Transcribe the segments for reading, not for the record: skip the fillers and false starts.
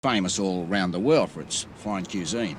famous all around the world for its fine cuisine.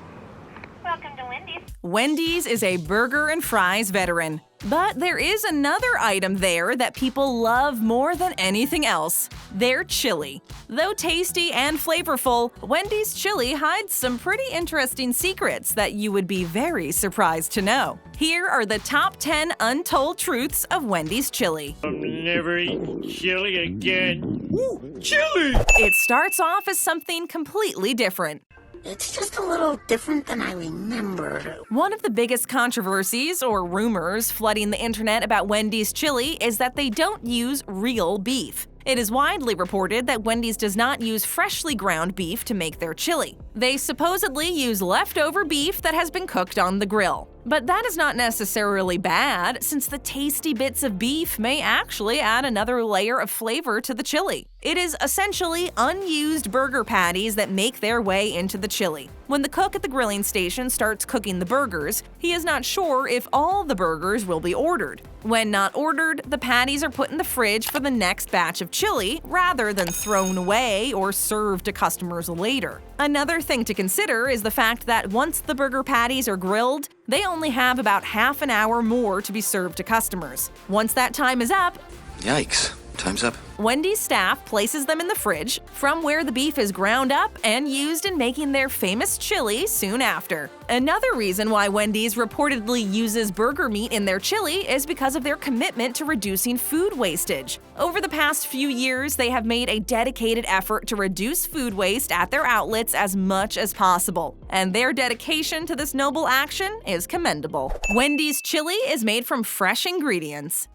Welcome to Wendy's. Wendy's is a burger and fries veteran. But there is another item there that people love more than anything else: their chili. Though tasty and flavorful, Wendy's chili hides some pretty interesting secrets that you would be very surprised to know. Here are the top 10 untold truths of Wendy's chili. I'm never eating chili again. Ooh, chili! It starts off as something completely different. It's just a little different than I remembered. One of the biggest controversies or rumors flooding the internet about Wendy's chili is that they don't use real beef. It is widely reported that Wendy's does not use freshly ground beef to make their chili. They supposedly use leftover beef that has been cooked on the grill. But that is not necessarily bad, since the tasty bits of beef may actually add another layer of flavor to the chili. It is essentially unused burger patties that make their way into the chili. When the cook at the grilling station starts cooking the burgers, he is not sure if all the burgers will be ordered. When not ordered, the patties are put in the fridge for the next batch of chili, rather than thrown away or served to customers later. Another thing to consider is the fact that once the burger patties are grilled, they only have about half an hour more to be served to customers. Once that time is up, Yikes. Time's up. Wendy's staff places them in the fridge, from where the beef is ground up and used in making their famous chili soon after. Another reason why Wendy's reportedly uses burger meat in their chili is because of their commitment to reducing food wastage. Over the past few years, they have made a dedicated effort to reduce food waste at their outlets as much as possible, and their dedication to this noble action is commendable. Wendy's chili is made from fresh ingredients.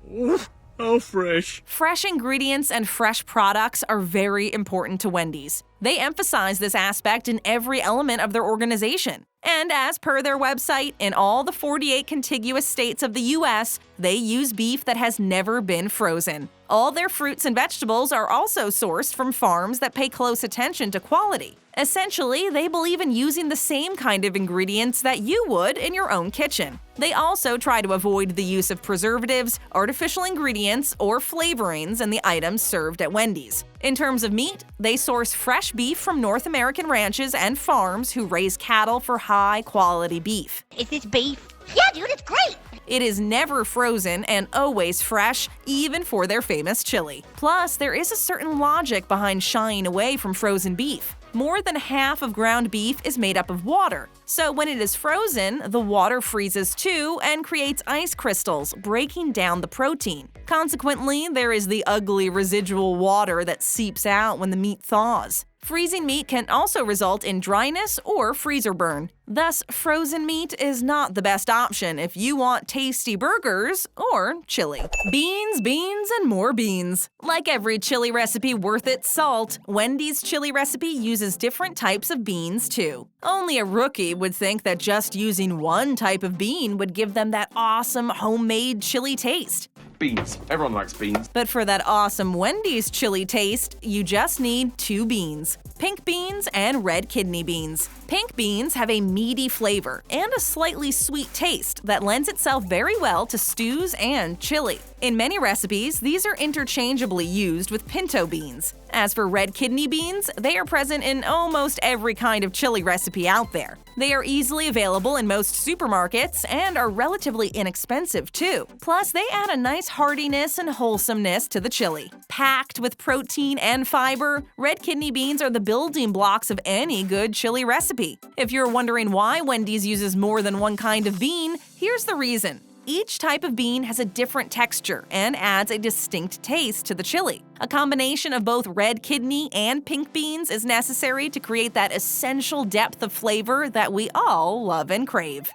How fresh. Fresh ingredients and fresh products are very important to Wendy's. They emphasize this aspect in every element of their organization. And as per their website, in all the 48 contiguous states of the U.S., they use beef that has never been frozen. All their fruits and vegetables are also sourced from farms that pay close attention to quality. Essentially, they believe in using the same kind of ingredients that you would in your own kitchen. They also try to avoid the use of preservatives, artificial ingredients, or flavorings in the items served at Wendy's. In terms of meat, they source fresh beef from North American ranches and farms who raise cattle for high-quality beef. Is this beef? Yeah, dude, it's great. It is never frozen and always fresh, even for their famous chili. Plus, there is a certain logic behind shying away from frozen beef. More than half of ground beef is made up of water, so when it is frozen, the water freezes too and creates ice crystals, breaking down the protein. Consequently, there is the ugly residual water that seeps out when the meat thaws. Freezing meat can also result in dryness or freezer burn. Thus, frozen meat is not the best option if you want tasty burgers or chili. Beans, beans, and more beans. Like every chili recipe worth its salt, Wendy's chili recipe uses different types of beans too. Only a rookie would think that just using one type of bean would give them that awesome homemade chili taste. Beans. Everyone likes beans. But for that awesome Wendy's chili taste, you just need 2 beans: pink beans and red kidney beans. Pink beans have a meaty flavor and a slightly sweet taste that lends itself very well to stews and chili. In many recipes, these are interchangeably used with pinto beans. As for red kidney beans, they are present in almost every kind of chili recipe out there. They are easily available in most supermarkets and are relatively inexpensive too. Plus, they add a nice heartiness and wholesomeness to the chili. Packed with protein and fiber, red kidney beans are the building blocks of any good chili recipe. If you're wondering why Wendy's uses more than one kind of bean, here's the reason. Each type of bean has a different texture and adds a distinct taste to the chili. A combination of both red kidney and pink beans is necessary to create that essential depth of flavor that we all love and crave.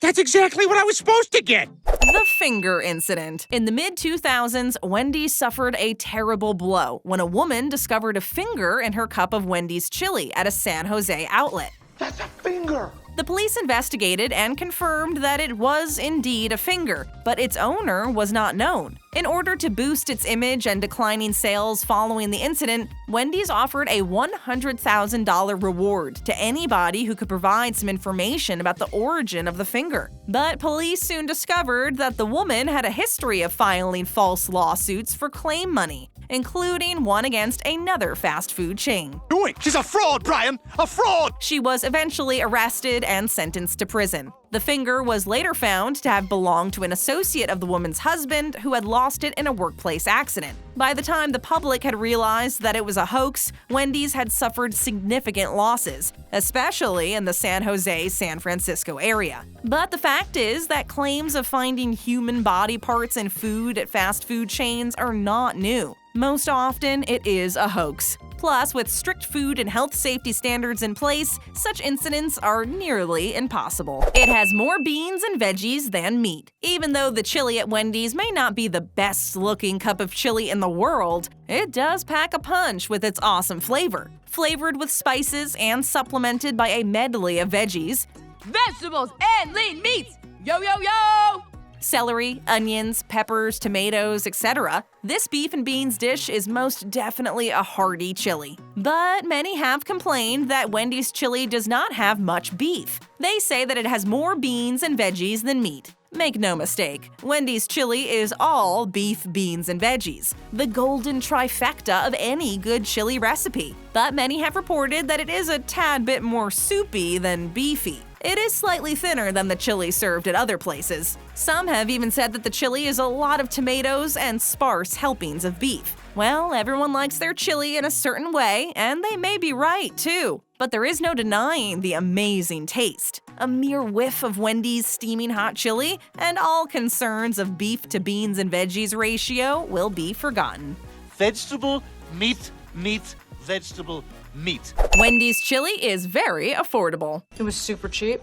That's exactly what I was supposed to get! The finger incident. In the mid-2000s, Wendy's suffered a terrible blow when a woman discovered a finger in her cup of Wendy's chili at a San Jose outlet. That's a finger! The police investigated and confirmed that it was indeed a finger, but its owner was not known. In order to boost its image and declining sales following the incident, Wendy's offered a $100,000 reward to anybody who could provide some information about the origin of the finger. But police soon discovered that the woman had a history of filing false lawsuits for claim money. including one against another fast food chain. Doing? She's a fraud, Brian! A fraud! She was eventually arrested and sentenced to prison. The finger was later found to have belonged to an associate of the woman's husband who had lost it in a workplace accident. By the time the public had realized that it was a hoax, Wendy's had suffered significant losses, especially in the San Jose, San Francisco area. But the fact is that claims of finding human body parts in food at fast food chains are not new. Most often, it is a hoax. Plus, with strict food and health safety standards in place, such incidents are nearly impossible. It has more beans and veggies than meat. Even though the chili at Wendy's may not be the best-looking cup of chili in the world, it does pack a punch with its awesome flavor. Flavored with spices and supplemented by a medley of veggies, vegetables and lean meats. Yo, yo, yo! Celery, onions, peppers, tomatoes, etc. This beef and beans dish is most definitely a hearty chili. But many have complained that Wendy's chili does not have much beef. They say that it has more beans and veggies than meat. Make no mistake, Wendy's chili is all beef, beans, and veggies, the golden trifecta of any good chili recipe. But many have reported that it is a tad bit more soupy than beefy. It is slightly thinner than the chili served at other places. Some have even said that the chili is a lot of tomatoes and sparse helpings of beef. Well, everyone likes their chili in a certain way, and they may be right, too. But there is no denying the amazing taste. A mere whiff of Wendy's steaming hot chili, and all concerns of beef to beans and veggies ratio will be forgotten. Vegetable, meat, meat, vegetable, meat. Wendy's chili is very affordable. It was super cheap.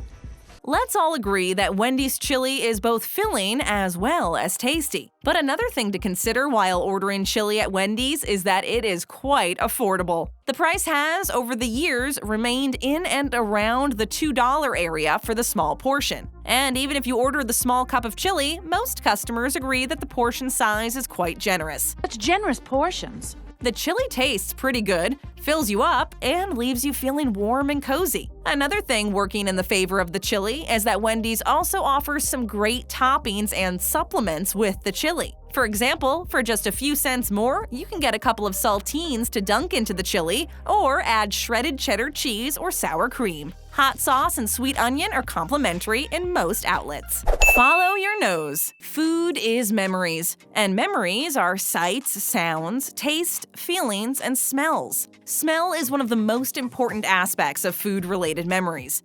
Let's all agree that Wendy's chili is both filling as well as tasty. But another thing to consider while ordering chili at Wendy's is that it is quite affordable. The price has, over the years, remained in and around the $2 area for the small portion. And even if you order the small cup of chili, most customers agree that the portion size is quite generous. Such generous portions. The chili tastes pretty good, fills you up, and leaves you feeling warm and cozy. Another thing working in the favor of the chili is that Wendy's also offers some great toppings and supplements with the chili. For example, for just a few cents more, you can get a couple of saltines to dunk into the chili, or add shredded cheddar cheese or sour cream. Hot sauce and sweet onion are complimentary in most outlets. Follow your nose. Food is memories, and memories are sights, sounds, taste, feelings, and smells. Smell is one of the most important aspects of food-related memories.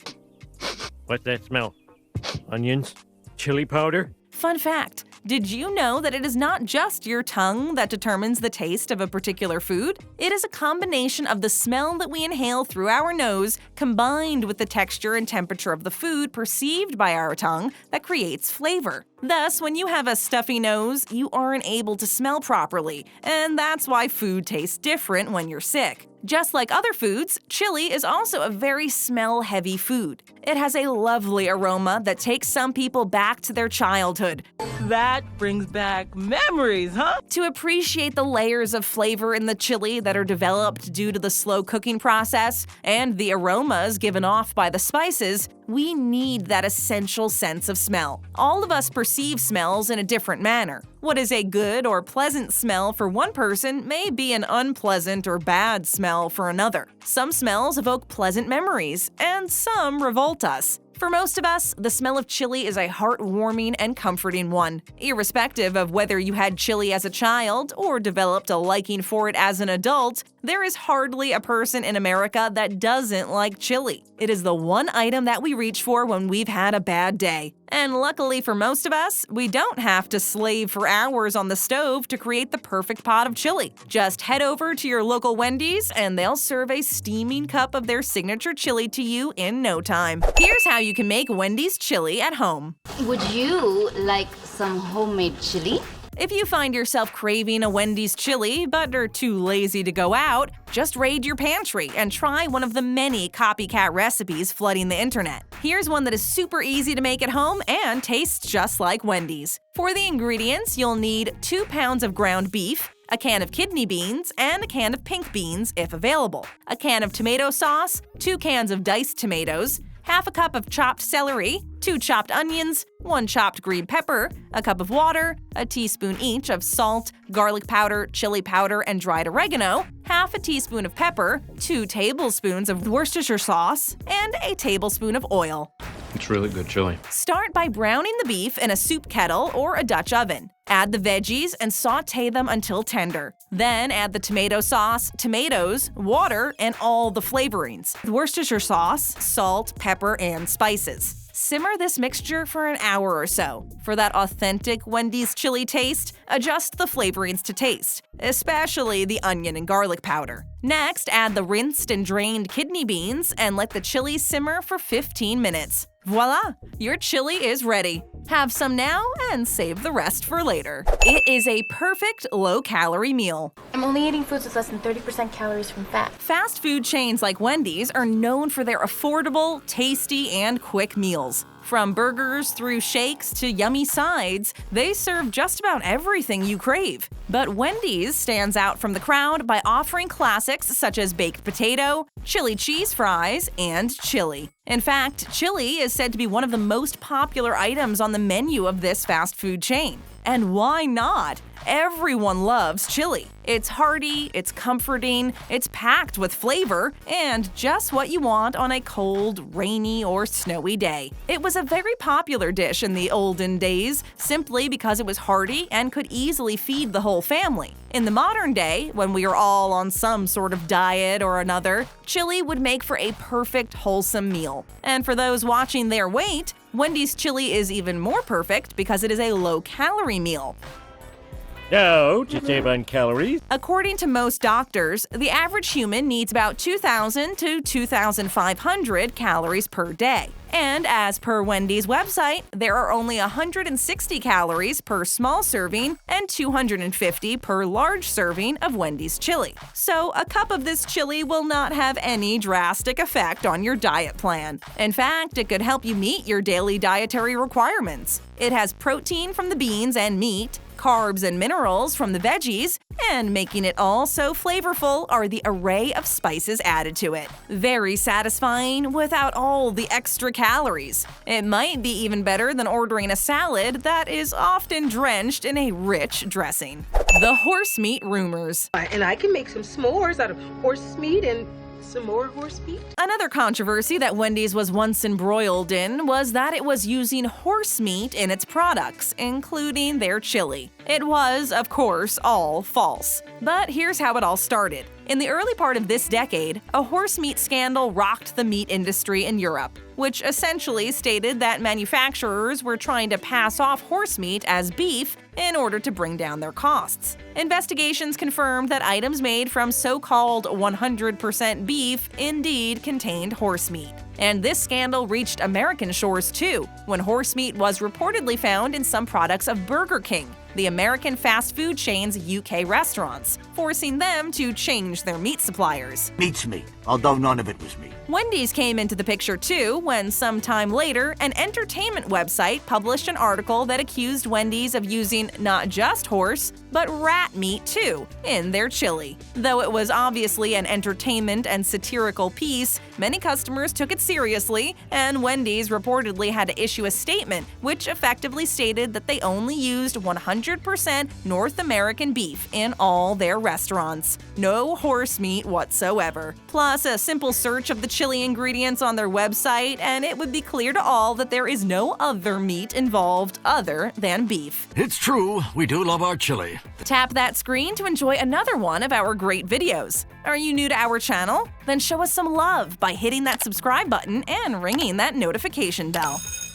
What's that smell? Onions? Chili powder? Fun fact, did you know that it is not just your tongue that determines the taste of a particular food? It is a combination of the smell that we inhale through our nose combined with the texture and temperature of the food perceived by our tongue that creates flavor. Thus, when you have a stuffy nose, you aren't able to smell properly, and that's why food tastes different when you're sick. Just like other foods, chili is also a very smell-heavy food. It has a lovely aroma that takes some people back to their childhood. That brings back memories, huh? To appreciate the layers of flavor in the chili that are developed due to the slow cooking process and the aromas given off by the spices, we need that essential sense of smell. All of us perceive smells in a different manner. What is a good or pleasant smell for one person may be an unpleasant or bad smell for another. Some smells evoke pleasant memories, and some revolt us. For most of us, the smell of chili is a heartwarming and comforting one. Irrespective of whether you had chili as a child or developed a liking for it as an adult, there is hardly a person in America that doesn't like chili. It is the one item that we reach for when we've had a bad day. And luckily for most of us, we don't have to slave for hours on the stove to create the perfect pot of chili. Just head over to your local Wendy's and they'll serve a steaming cup of their signature chili to you in no time. Here's how you can make Wendy's chili at home. Would you like some homemade chili? If you find yourself craving a Wendy's chili but are too lazy to go out, just raid your pantry and try one of the many copycat recipes flooding the internet. Here's one that is super easy to make at home and tastes just like Wendy's. For the ingredients, you'll need 2 pounds of ground beef, a can of kidney beans, and a can of pink beans if available, a can of tomato sauce, 2 cans of diced tomatoes, half a cup of chopped celery, 2 chopped onions, 1 chopped green pepper, a cup of water, a teaspoon each of salt, garlic powder, chili powder, and dried oregano, half a teaspoon of pepper, 2 tablespoons of Worcestershire sauce, and a tablespoon of oil. It's really good chili. Start by browning the beef in a soup kettle or a Dutch oven. Add the veggies and saute them until tender. Then add the tomato sauce, tomatoes, water, and all the flavorings: Worcestershire sauce, salt, pepper, and spices. Simmer this mixture for an hour or so. For that authentic Wendy's chili taste, adjust the flavorings to taste, especially the onion and garlic powder. Next, add the rinsed and drained kidney beans and let the chili simmer for 15 minutes. Voila! Your chili is ready. Have some now and save the rest for later. It is a perfect low-calorie meal. I'm only eating foods with less than 30% calories from fat. Fast food chains like Wendy's are known for their affordable, tasty, and quick meals. From burgers through shakes to yummy sides, they serve just about everything you crave. But Wendy's stands out from the crowd by offering classics such as baked potato, chili cheese fries, and chili. In fact, chili is said to be one of the most popular items on the menu of this fast food chain. And why not? Everyone loves chili. It's hearty, it's comforting, it's packed with flavor, and just what you want on a cold, rainy, or snowy day. It was a very popular dish in the olden days simply because it was hearty and could easily feed the whole family. In the modern day, when we are all on some sort of diet or another, chili would make for a perfect, wholesome meal. And for those watching their weight, Wendy's chili is even more perfect because it is a low-calorie meal. No, to save on calories. According to most doctors, the average human needs about 2,000 to 2,500 calories per day. And as per Wendy's website, there are only 160 calories per small serving and 250 per large serving of Wendy's chili. So a cup of this chili will not have any drastic effect on your diet plan. In fact, it could help you meet your daily dietary requirements. It has protein from the beans and meat, carbs and minerals from the veggies, and making it all so flavorful are the array of spices added to it. Very satisfying without all the extra calories. It might be even better than ordering a salad that is often drenched in a rich dressing. The horse meat rumors. And I can make some s'mores out of horse meat and some more horse meat. Another controversy that Wendy's was once embroiled in was that it was using horse meat in its products, including their chili. It was, of course, all false. But here's how it all started. In the early part of this decade, a horse meat scandal rocked the meat industry in Europe, which essentially stated that manufacturers were trying to pass off horse meat as beef in order to bring down their costs. Investigations confirmed that items made from so-called 100% beef indeed contained horse meat. And this scandal reached American shores too, when horse meat was reportedly found in some products of Burger King, the American fast food chain's UK restaurants, forcing them to change their meat suppliers. Meat's meat, although none of it was meat. Wendy's came into the picture too when sometime later an entertainment website published an article that accused Wendy's of using not just horse, but rat meat too in their chili. Though it was obviously an entertainment and satirical piece, many customers took it seriously, and Wendy's reportedly had to issue a statement which effectively stated that they only used 100% North American beef in all their restaurants. No horse meat whatsoever. Plus, a simple search of the chili ingredients on their website, and it would be clear to all that there is no other meat involved other than beef. It's true, we do love our chili. Tap that screen to enjoy another one of our great videos. Are you new to our channel? Then show us some love by hitting that subscribe button and ringing that notification bell.